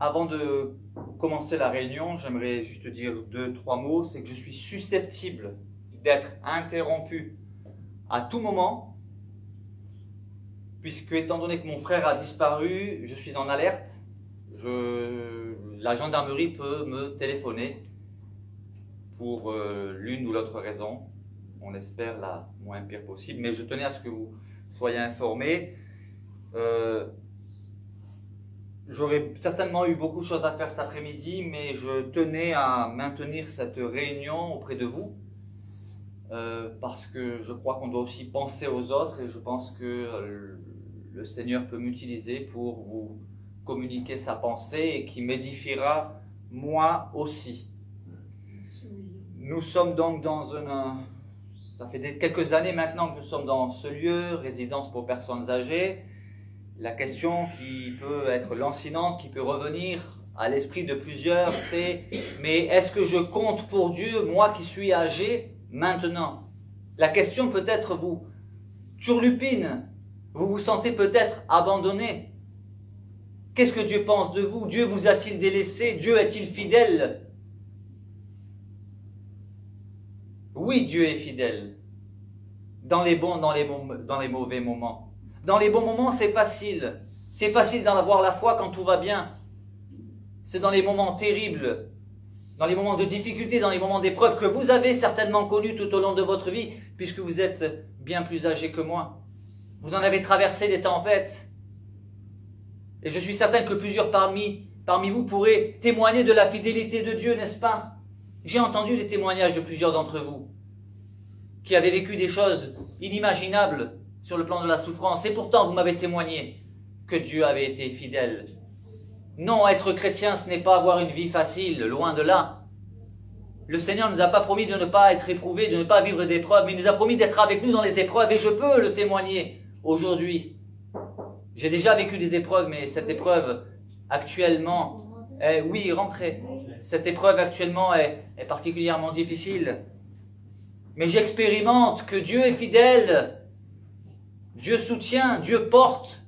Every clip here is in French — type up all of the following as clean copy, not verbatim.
Avant de commencer la réunion, j'aimerais juste dire 2-3 mots. C'est que je suis susceptible d'être interrompu à tout moment, puisque étant donné que mon frère a disparu, je suis en alerte. La gendarmerie peut me téléphoner pour l'une ou l'autre raison. On espère la moins pire possible, mais je tenais à ce que vous soyez informés. J'aurais certainement eu beaucoup de choses à faire cet après-midi, mais je tenais à maintenir cette réunion auprès de vous, parce que je crois qu'on doit aussi penser aux autres, et je pense que le Seigneur peut m'utiliser pour vous communiquer sa pensée et qui m'édifiera moi aussi. Nous sommes donc dans ça fait quelques années maintenant que nous sommes dans ce lieu, résidence pour personnes âgées. La question qui peut être lancinante, qui peut revenir à l'esprit de plusieurs, c'est « Mais est-ce que je compte pour Dieu, moi qui suis âgé, maintenant ?» La question peut-être vous turlupine, vous vous sentez peut-être abandonné. Qu'est-ce que Dieu pense de vous? Dieu vous a-t-il délaissé? Dieu est-il fidèle? Oui, Dieu est fidèle, dans les bons, dans les mauvais moments. Dans les bons moments, c'est facile. C'est facile d'en avoir la foi quand tout va bien. C'est dans les moments terribles, dans les moments de difficulté, dans les moments d'épreuve que vous avez certainement connus tout au long de votre vie, puisque vous êtes bien plus âgé que moi. Vous en avez traversé des tempêtes. Et je suis certain que plusieurs parmi vous pourraient témoigner de la fidélité de Dieu, n'est-ce pas? J'ai entendu les témoignages de plusieurs d'entre vous qui avaient vécu des choses inimaginables sur le plan de la souffrance, et pourtant vous m'avez témoigné que Dieu avait été fidèle. Non, être chrétien, ce n'est pas avoir une vie facile, loin de là. Le Seigneur ne nous a pas promis de ne pas être éprouvé, de ne pas vivre d'épreuves, mais il nous a promis d'être avec nous dans les épreuves, et je peux le témoigner aujourd'hui. J'ai déjà vécu des épreuves, mais cette épreuve actuellement, oui, rentrez. Cette épreuve actuellement est particulièrement difficile. Mais j'expérimente que Dieu est fidèle. Dieu soutient, Dieu porte.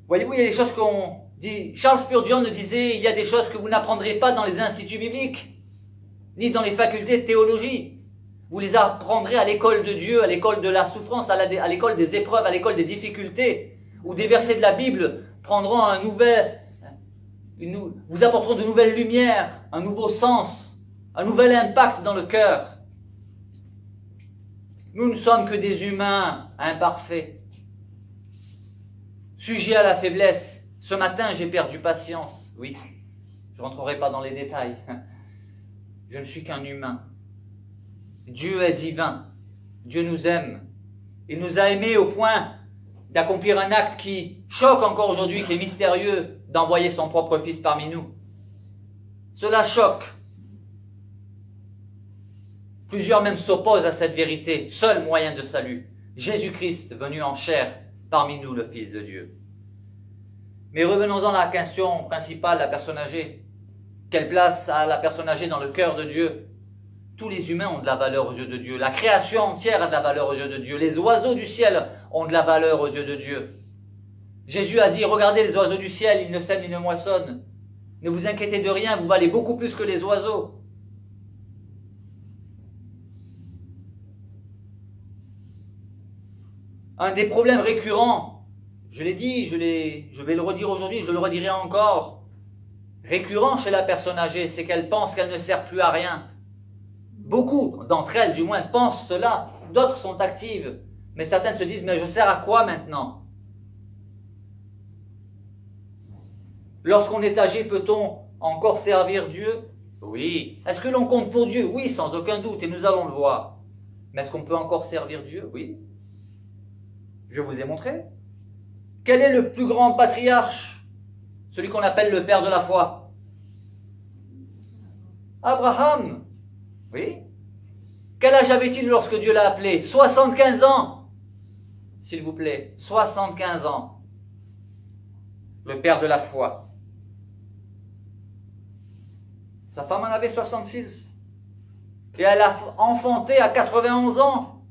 Voyez-vous, il y a des choses qu'on dit. Charles Spurgeon disait, il y a des choses que vous n'apprendrez pas dans les instituts bibliques, ni dans les facultés de théologie. Vous les apprendrez à l'école de Dieu, à l'école de la souffrance, à l'école des épreuves, à l'école des difficultés, où des versets de la Bible prendront vous apporteront de nouvelles lumières, un nouveau sens, un nouvel impact dans le cœur. Nous ne sommes que des humains imparfaits, sujets à la faiblesse. Ce matin, j'ai perdu patience. Oui, je ne rentrerai pas dans les détails. Je ne suis qu'un humain. Dieu est divin. Dieu nous aime. Il nous a aimés au point d'accomplir un acte qui choque encore aujourd'hui, qui est mystérieux, d'envoyer son propre Fils parmi nous. Cela choque. Plusieurs même s'opposent à cette vérité. Seul moyen de salut, Jésus-Christ venu en chair parmi nous, le Fils de Dieu. Mais revenons-en à la question principale, la personne âgée. Quelle place a la personne âgée dans le cœur de Dieu? Tous les humains ont de la valeur aux yeux de Dieu. La création entière a de la valeur aux yeux de Dieu. Les oiseaux du ciel ont de la valeur aux yeux de Dieu. Jésus a dit, regardez les oiseaux du ciel, ils ne sèment, ils ne moissonnent. Ne vous inquiétez de rien, vous valez beaucoup plus que les oiseaux. Un des problèmes récurrents, je l'ai dit, je vais le redire aujourd'hui, je le redirai encore, récurrent chez la personne âgée, c'est qu'elle pense qu'elle ne sert plus à rien. Beaucoup d'entre elles, du moins, pensent cela. D'autres sont actives. Mais certaines se disent, mais je sers à quoi maintenant? Lorsqu'on est âgé, peut-on encore servir Dieu? Oui. Est-ce que l'on compte pour Dieu? Oui, sans aucun doute, et nous allons le voir. Mais est-ce qu'on peut encore servir Dieu? Oui. Je vais vous le démontrer. Quel est le plus grand patriarche? Celui qu'on appelle le père de la foi. Abraham. Oui. Quel âge avait-il lorsque Dieu l'a appelé? 75 ans. S'il vous plaît, 75 ans. Le père de la foi. Sa femme en avait 66. Et elle a enfanté à 91 ans.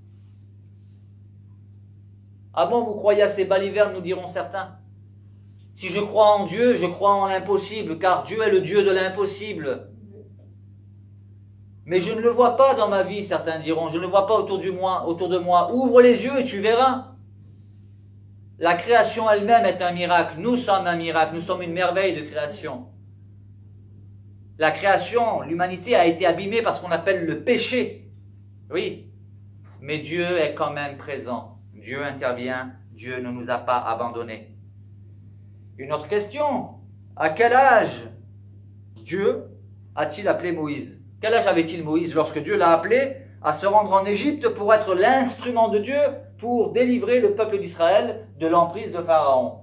Ah bon, vous croyez à ces balivernes, nous diront certains. Si je crois en Dieu, je crois en l'impossible, car Dieu est le Dieu de l'impossible. Mais je ne le vois pas dans ma vie, certains diront. Je ne le vois pas autour de moi. Ouvre les yeux et tu verras. La création elle-même est un miracle. Nous sommes un miracle. Nous sommes une merveille de création. La création, l'humanité a été abîmée par ce qu'on appelle le péché. Oui. Mais Dieu est quand même présent. Dieu intervient. Dieu ne nous a pas abandonnés. Une autre question. À quel âge Dieu a-t-il appelé Moïse? Quel âge avait-il Moïse lorsque Dieu l'a appelé à se rendre en Égypte pour être l'instrument de Dieu pour délivrer le peuple d'Israël de l'emprise de Pharaon?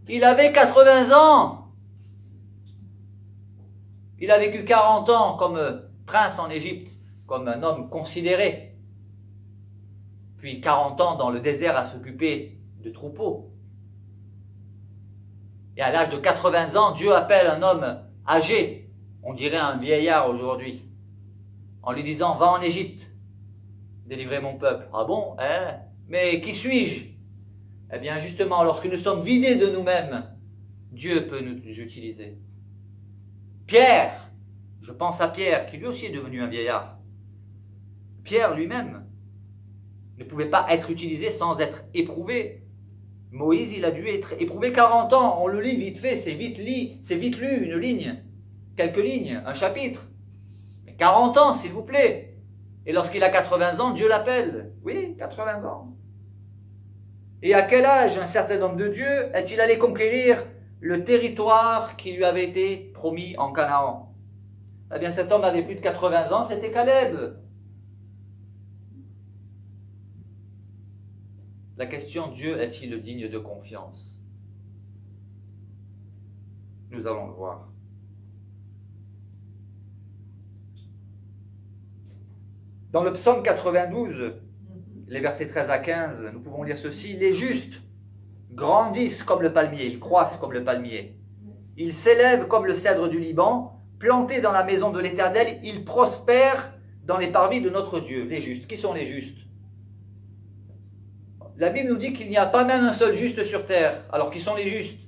Il avait 80 ans. Il a vécu 40 ans comme prince en Égypte, comme un homme considéré. Puis 40 ans dans le désert à s'occuper de troupeaux. Et à l'âge de 80 ans, Dieu appelle un homme âgé, on dirait un vieillard aujourd'hui, en lui disant « Va en Égypte, délivrer mon peuple. » Ah bon, hein? Mais qui suis-je? Eh bien justement, lorsque nous sommes vidés de nous-mêmes, Dieu peut nous utiliser. Pierre, je pense à Pierre, qui lui aussi est devenu un vieillard. Pierre lui-même ne pouvait pas être utilisé sans être éprouvé. Moïse, il a dû être éprouvé 40 ans. On le lit vite fait, c'est vite lu, une ligne, quelques lignes, un chapitre. Mais 40 ans, s'il vous plaît. Et lorsqu'il a 80 ans, Dieu l'appelle. Oui, 80 ans. Et à quel âge un certain homme de Dieu est-il allé conquérir le territoire qui lui avait été promis en Canaan? Eh bien, cet homme avait plus de 80 ans, c'était Caleb. La question, Dieu est-il digne de confiance? Nous allons le voir. Dans le psaume 92, les versets 13 à 15, nous pouvons lire ceci. Les justes grandissent comme le palmier, ils croissent comme le palmier. Ils s'élèvent comme le cèdre du Liban, plantés dans la maison de l'Éternel, ils prospèrent dans les parvis de notre Dieu. Les justes, qui sont les justes? La Bible nous dit qu'il n'y a pas même un seul juste sur terre. Alors qui sont les justes?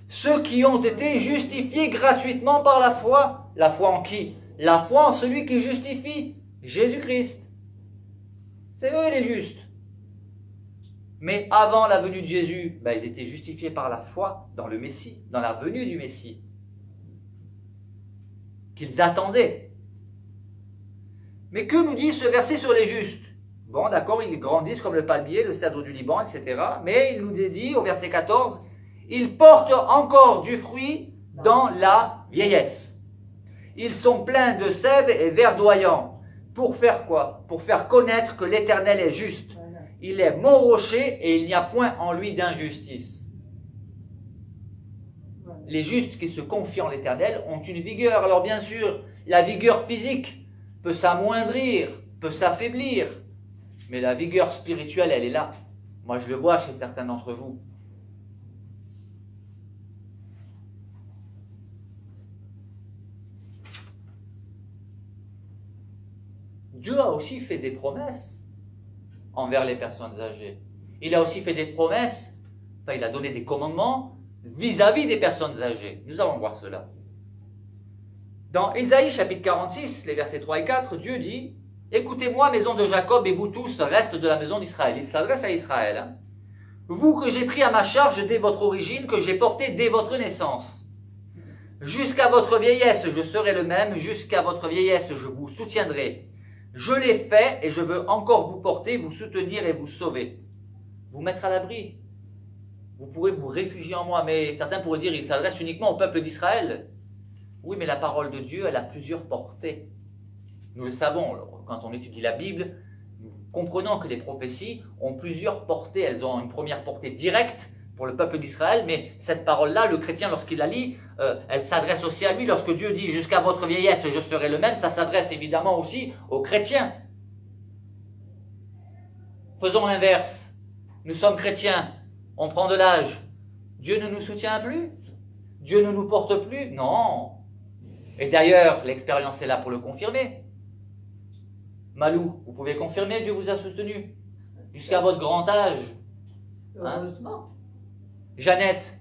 Ceux qui ont été justifiés gratuitement par la foi. La foi en qui? La foi en celui qui justifie, Jésus-Christ. C'est eux les justes. Mais avant la venue de Jésus, ils étaient justifiés par la foi dans le Messie, dans la venue du Messie, qu'ils attendaient. Mais que nous dit ce verset sur les justes? Bon, d'accord, ils grandissent comme le palmier, le cèdre du Liban, etc. Mais il nous est dit au verset 14, ils portent encore du fruit dans la vieillesse. Ils sont pleins de sève et verdoyants. Pour faire quoi? Pour faire connaître que l'Éternel est juste. Il est mon rocher et il n'y a point en lui d'injustice. Les justes qui se confient en l'Éternel ont une vigueur. Alors bien sûr, la vigueur physique peut s'amoindrir, peut s'affaiblir. Mais la vigueur spirituelle, elle est là. Moi, je le vois chez certains d'entre vous. Dieu a aussi fait des promesses envers les personnes âgées. Il a aussi fait des promesses, il a donné des commandements vis-à-vis des personnes âgées. Nous allons voir cela. Dans Ésaïe chapitre 46, les versets 3 et 4, Dieu dit: écoutez-moi, maison de Jacob, et vous tous, reste de la maison d'Israël. Il s'adresse à Israël. Vous que j'ai pris à ma charge dès votre origine, que j'ai porté dès votre naissance. Jusqu'à votre vieillesse, je serai le même. Jusqu'à votre vieillesse, je vous soutiendrai. Je l'ai fait et je veux encore vous porter, vous soutenir et vous sauver. Vous mettre à l'abri. Vous pourrez vous réfugier en moi. Mais certains pourraient dire, il s'adresse uniquement au peuple d'Israël. Oui, mais la parole de Dieu, elle a plusieurs portées. Nous le savons, quand on étudie la Bible, nous comprenons que les prophéties ont plusieurs portées. Elles ont une première portée directe pour le peuple d'Israël, mais cette parole-là, le chrétien, lorsqu'il la lit, elle s'adresse aussi à lui. Lorsque Dieu dit « jusqu'à votre vieillesse, je serai le même », ça s'adresse évidemment aussi aux chrétiens. Faisons l'inverse. Nous sommes chrétiens, on prend de l'âge. Dieu ne nous soutient plus? Dieu ne nous porte plus? Non. Et d'ailleurs, l'expérience est là pour le confirmer. Malou, vous pouvez confirmer, Dieu vous a soutenu? jusqu'à votre grand âge. Heureusement. Jeannette,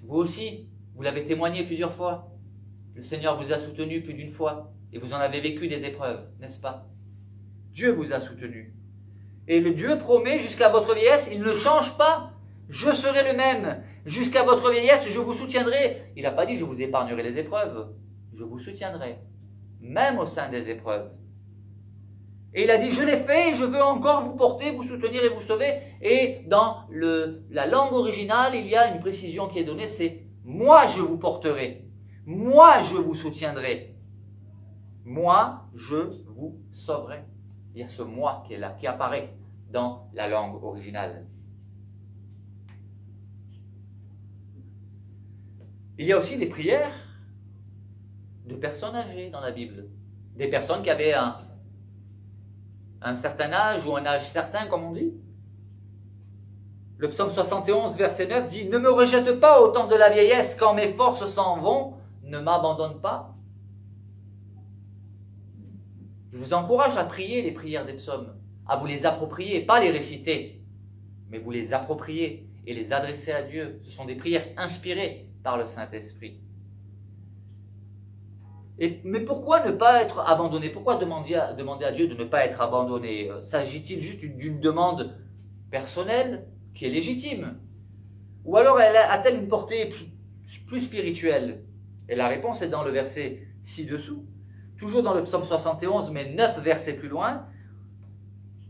vous aussi, vous l'avez témoigné plusieurs fois. Le Seigneur vous a soutenu plus d'une fois et vous en avez vécu des épreuves, n'est-ce pas? Dieu vous a soutenu. Et le Dieu promet jusqu'à votre vieillesse, il ne change pas. Je serai le même. Jusqu'à votre vieillesse, je vous soutiendrai. Il n'a pas dit je vous épargnerai les épreuves. Je vous soutiendrai, même au sein des épreuves. Et il a dit, je l'ai fait et je veux encore vous porter, vous soutenir et vous sauver. Et dans la langue originale, il y a une précision qui est donnée, c'est « moi je vous porterai, moi je vous soutiendrai, moi je vous sauverai ». Il y a ce « moi » qui est là, qui apparaît dans la langue originale. Il y a aussi des prières de personnes âgées dans la Bible. Des personnes qui avaient un certain âge ou un âge certain, comme on dit. Le psaume 71, verset 9 dit « Ne me rejette pas au temps de la vieillesse, quand mes forces s'en vont, ne m'abandonne pas. » Je vous encourage à prier les prières des psaumes, à vous les approprier, pas les réciter, mais vous les approprier et les adresser à Dieu. Ce sont des prières inspirées par le Saint-Esprit. Mais pourquoi ne pas être abandonné? Pourquoi demander à Dieu de ne pas être abandonné? S'agit-il juste d'une demande personnelle qui est légitime? Ou alors a-t-elle une portée plus spirituelle? Et la réponse est dans le verset ci-dessous, toujours dans le psaume 71, mais 9 versets plus loin,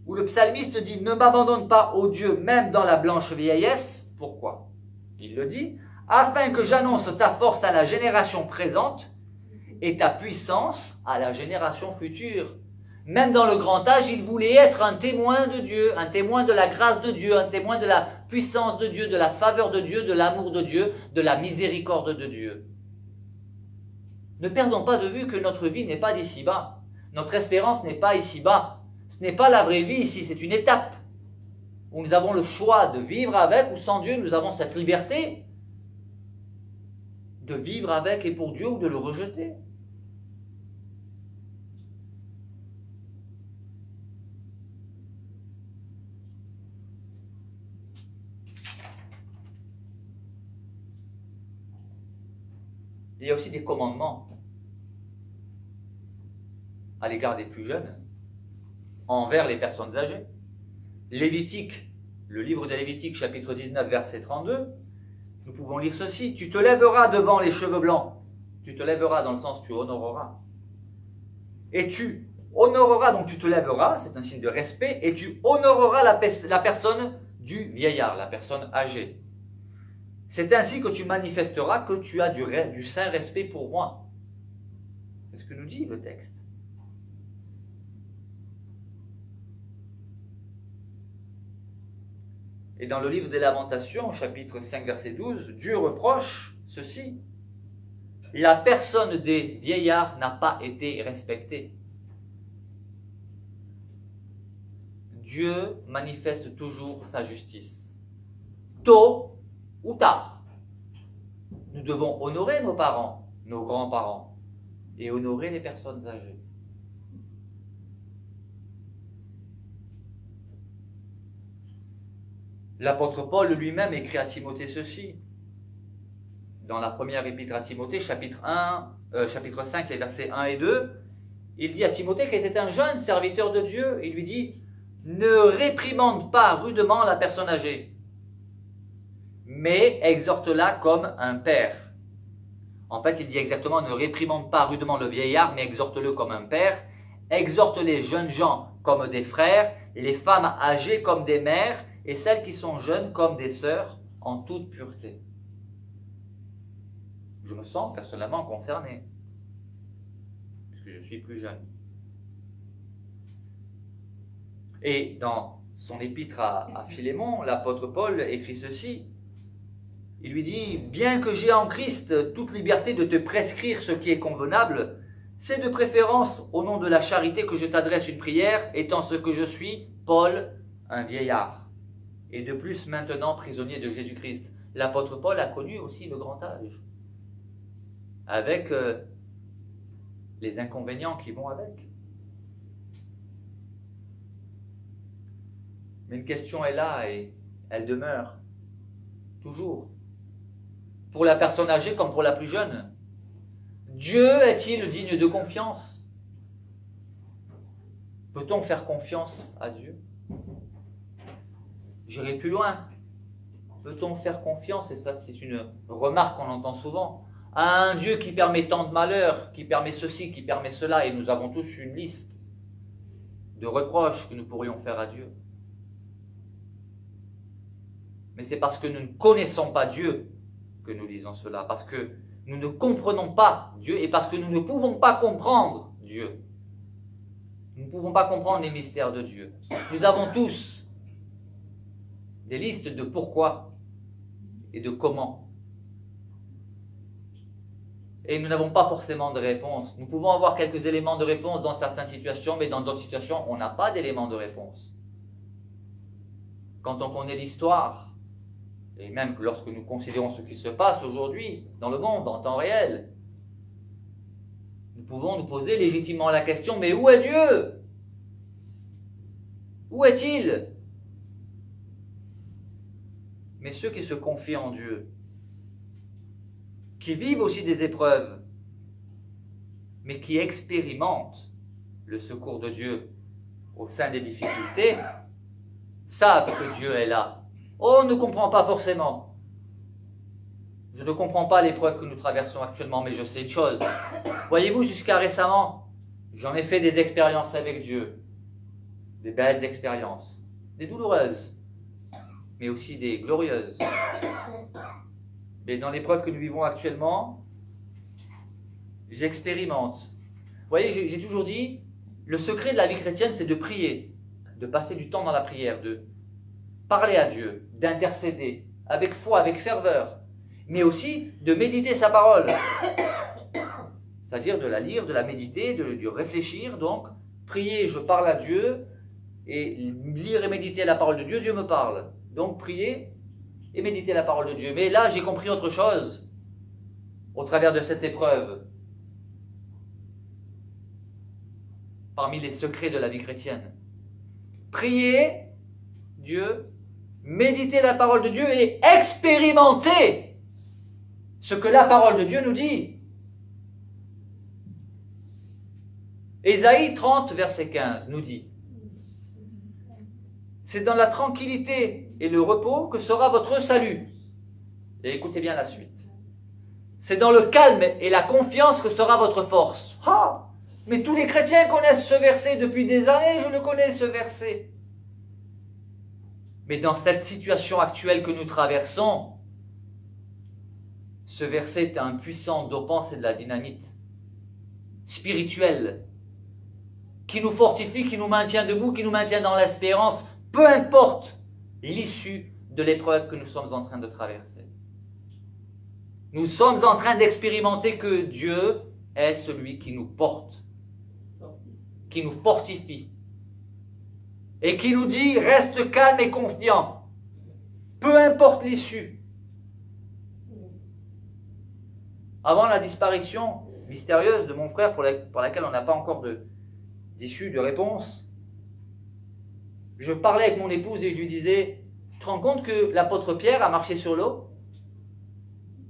où le psalmiste dit « Ne m'abandonne pas, ô Dieu, même dans la blanche vieillesse. » Pourquoi? Il le dit « Afin que j'annonce ta force à la génération présente, et ta puissance à la génération future. » Même dans le grand âge, il voulait être un témoin de Dieu, un témoin de la grâce de Dieu, un témoin de la puissance de Dieu, de la faveur de Dieu, de l'amour de Dieu, de la miséricorde de Dieu. Ne perdons pas de vue que notre vie n'est pas d'ici-bas. Notre espérance n'est pas ici-bas. Ce n'est pas la vraie vie ici, c'est une étape où nous avons le choix de vivre avec ou sans Dieu. Nous avons cette liberté de vivre avec et pour Dieu ou de le rejeter. Il y a aussi des commandements à l'égard des plus jeunes, envers les personnes âgées. Lévitique, le livre de Lévitique, chapitre 19, verset 32, nous pouvons lire ceci. « Tu te lèveras devant les cheveux blancs. » Tu te lèveras dans le sens tu honoreras. Et tu honoreras, donc tu te lèveras, c'est un signe de respect, et tu honoreras la personne du vieillard, la personne âgée. C'est ainsi que tu manifesteras que tu as du saint respect pour moi. C'est ce que nous dit le texte. Et dans le livre des Lamentations, chapitre 5, verset 12, Dieu reproche ceci. La personne des vieillards n'a pas été respectée. Dieu manifeste toujours sa justice. Tôt ou tard, nous devons honorer nos parents, nos grands-parents, et honorer les personnes âgées. L'apôtre Paul lui-même écrit à Timothée ceci. Dans la première épître à Timothée, chapitre 5, les versets 1 et 2, il dit à Timothée qui était un jeune serviteur de Dieu, il lui dit « Ne réprimande pas rudement la personne âgée, mais exhorte-la comme un père. » En fait, il dit exactement « Ne réprimande pas rudement le vieillard, mais exhorte-le comme un père. Exhorte les jeunes gens comme des frères, les femmes âgées comme des mères, et celles qui sont jeunes comme des sœurs, en toute pureté. » Je me sens personnellement concerné, puisque je suis plus jeune. Et dans son épître à Philémon, l'apôtre Paul écrit ceci. Il lui dit « Bien que j'ai en Christ toute liberté de te prescrire ce qui est convenable, c'est de préférence au nom de la charité que je t'adresse une prière, étant ce que je suis, Paul, un vieillard, et de plus maintenant prisonnier de Jésus-Christ. » L'apôtre Paul a connu aussi le grand âge, avec les inconvénients qui vont avec. Mais une question est là et elle demeure. Toujours. Pour la personne âgée comme pour la plus jeune. Dieu est-il digne de confiance? Peut-on faire confiance à Dieu? J'irai plus loin. Peut-on faire confiance, et ça c'est une remarque qu'on entend souvent, à un Dieu qui permet tant de malheurs, qui permet ceci, qui permet cela, et nous avons tous une liste de reproches que nous pourrions faire à Dieu. Mais c'est parce que nous ne connaissons pas Dieu que nous disons cela, parce que nous ne comprenons pas Dieu et parce que nous ne pouvons pas comprendre Dieu. Nous ne pouvons pas comprendre les mystères de Dieu. Nous avons tous des listes de pourquoi et de comment. Et nous n'avons pas forcément de réponse. Nous pouvons avoir quelques éléments de réponse dans certaines situations, mais dans d'autres situations, on n'a pas d'éléments de réponse. Quand on connaît l'histoire, et même lorsque nous considérons ce qui se passe aujourd'hui dans le monde, en temps réel, nous pouvons nous poser légitimement la question, mais où est Dieu? Où est-il? Mais ceux qui se confient en Dieu, qui vivent aussi des épreuves, mais qui expérimentent le secours de Dieu au sein des difficultés, savent que Dieu est là. Oh, on ne comprend pas forcément. Je ne comprends pas l'épreuve que nous traversons actuellement, mais je sais une chose. Voyez-vous, jusqu'à récemment, j'en ai fait des expériences avec Dieu. Des belles expériences. Des douloureuses, mais aussi des glorieuses. Mais dans l'épreuve que nous vivons actuellement, j'expérimente. Vous voyez, j'ai toujours dit, le secret de la vie chrétienne, c'est de prier, de passer du temps dans la prière, de parler à Dieu, d'intercéder, avec foi, avec ferveur, mais aussi de méditer sa parole. C'est-à-dire de la lire, de la méditer, de réfléchir, donc, prier, je parle à Dieu, et lire et méditer la parole de Dieu, Dieu me parle. Donc, prier et méditer la parole de Dieu. Mais là, j'ai compris autre chose, au travers de cette épreuve. Parmi les secrets de la vie chrétienne. Prier Dieu, méditer la parole de Dieu et expérimenter ce que la parole de Dieu nous dit. Ésaïe 30, verset 15 nous dit: c'est dans la tranquillité et le repos que sera votre salut. Et écoutez bien la suite. C'est dans le calme et la confiance que sera votre force. Ah, mais tous les chrétiens connaissent ce verset depuis des années, je le connais ce verset. Mais dans cette situation actuelle que nous traversons, ce verset est un puissant dopant, c'est de la dynamite spirituelle qui nous fortifie, qui nous maintient debout, qui nous maintient dans l'espérance, peu importe l'issue de l'épreuve que nous sommes en train de traverser. Nous sommes en train d'expérimenter que Dieu est celui qui nous porte, qui nous fortifie, et qui nous dit: reste calme et confiant, peu importe l'issue. Avant la disparition mystérieuse de mon frère, pour laquelle on n'a pas encore d'issue, de réponse, je parlais avec mon épouse et je lui disais: tu te rends compte que l'apôtre Pierre a marché sur l'eau?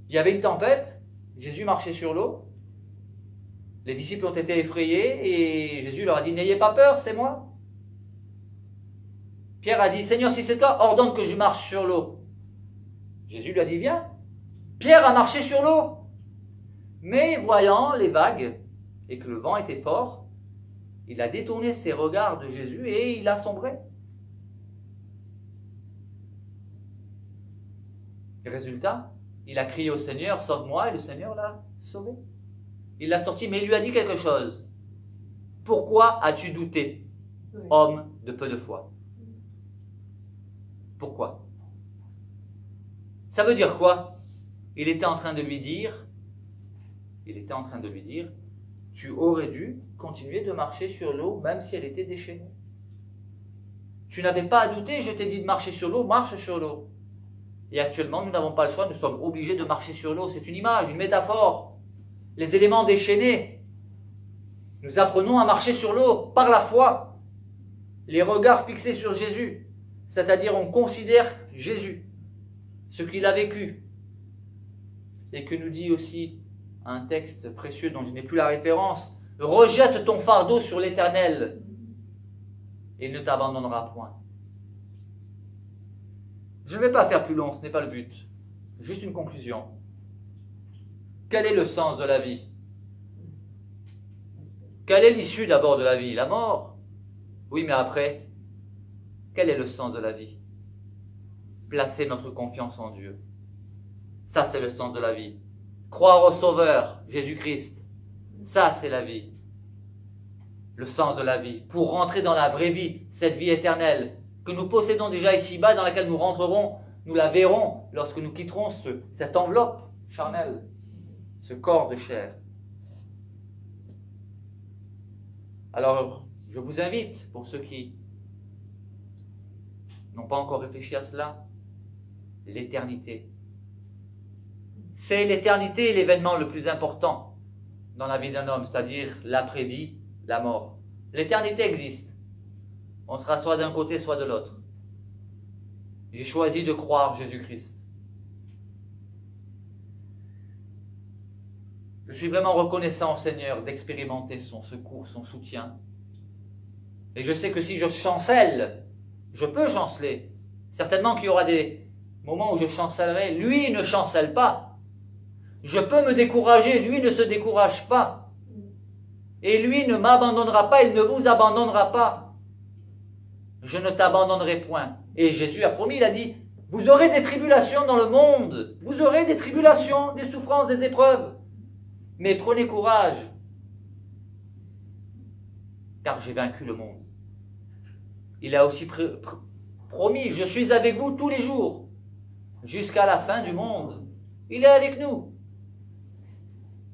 Il y avait une tempête, Jésus marchait sur l'eau, les disciples ont été effrayés et Jésus leur a dit: n'ayez pas peur, c'est moi. Pierre a dit: Seigneur, si c'est toi, ordonne que je marche sur l'eau. Jésus lui a dit: viens. Pierre a marché sur l'eau. Mais voyant les vagues et que le vent était fort, il a détourné ses regards de Jésus et il a sombré. Résultat, il a crié au Seigneur: sauve-moi, et le Seigneur l'a sauvé. Il l'a sorti, mais il lui a dit quelque chose. Pourquoi as-tu douté, homme de peu de foi? Pourquoi? Ça veut dire quoi? Il était en train de lui dire, tu aurais dû continuer de marcher sur l'eau, même si elle était déchaînée. Tu n'avais pas à douter, je t'ai dit de marcher sur l'eau, marche sur l'eau. Et actuellement, nous n'avons pas le choix, nous sommes obligés de marcher sur l'eau. C'est une image, une métaphore. Les éléments déchaînés. Nous apprenons à marcher sur l'eau par la foi. Les regards fixés sur Jésus. C'est-à-dire on considère Jésus, ce qu'il a vécu, et que nous dit aussi un texte précieux dont je n'ai plus la référence, rejette ton fardeau sur l'Éternel, et il ne t'abandonnera point. Je ne vais pas faire plus long, ce n'est pas le but. Juste une conclusion. Quel est le sens de la vie? Quelle est l'issue d'abord de la vie? La mort. Oui, mais après, quel est le sens de la vie? Placer notre confiance en Dieu. Ça, c'est le sens de la vie. Croire au Sauveur, Jésus-Christ. Ça, c'est la vie. Le sens de la vie. Pour rentrer dans la vraie vie, cette vie éternelle, que nous possédons déjà ici-bas, dans laquelle nous rentrerons, nous la verrons lorsque nous quitterons cette enveloppe charnelle, ce corps de chair. Alors, je vous invite, pour ceux qui n'ont pas encore réfléchi à cela, l'éternité. C'est l'éternité l'événement le plus important dans la vie d'un homme, c'est-à-dire l'après-vie, la mort. L'éternité existe. On sera soit d'un côté, soit de l'autre. J'ai choisi de croire Jésus-Christ. Je suis vraiment reconnaissant au Seigneur d'expérimenter son secours, son soutien. Et je sais que si je chancelle, je peux chanceler. Certainement qu'il y aura des moments où je chancellerai. Lui ne chancelle pas. Je peux me décourager, lui ne se décourage pas. Et lui ne m'abandonnera pas, il ne vous abandonnera pas. Je ne t'abandonnerai point. Et Jésus a promis, il a dit, vous aurez des tribulations dans le monde. Vous aurez des tribulations, des souffrances, des épreuves. Mais prenez courage, car j'ai vaincu le monde. Il a aussi promis, je suis avec vous tous les jours, jusqu'à la fin du monde. Il est avec nous,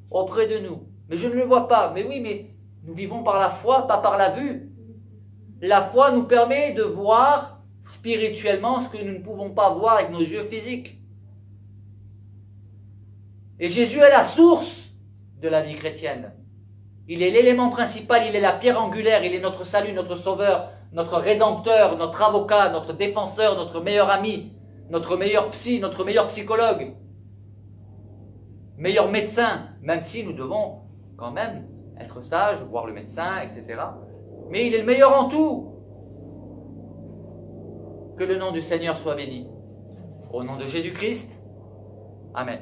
auprès de nous. Mais je ne le vois pas. Mais oui, mais nous vivons par la foi, pas par la vue. La foi nous permet de voir spirituellement ce que nous ne pouvons pas voir avec nos yeux physiques. Et Jésus est la source de la vie chrétienne. Il est l'élément principal, il est la pierre angulaire, il est notre salut, notre sauveur, notre rédempteur, notre avocat, notre défenseur, notre meilleur ami, notre meilleur psy, notre meilleur psychologue, meilleur médecin, même si nous devons quand même être sages, voir le médecin, etc. Mais il est le meilleur en tout. Que le nom du Seigneur soit béni. Au nom de Jésus-Christ, Amen.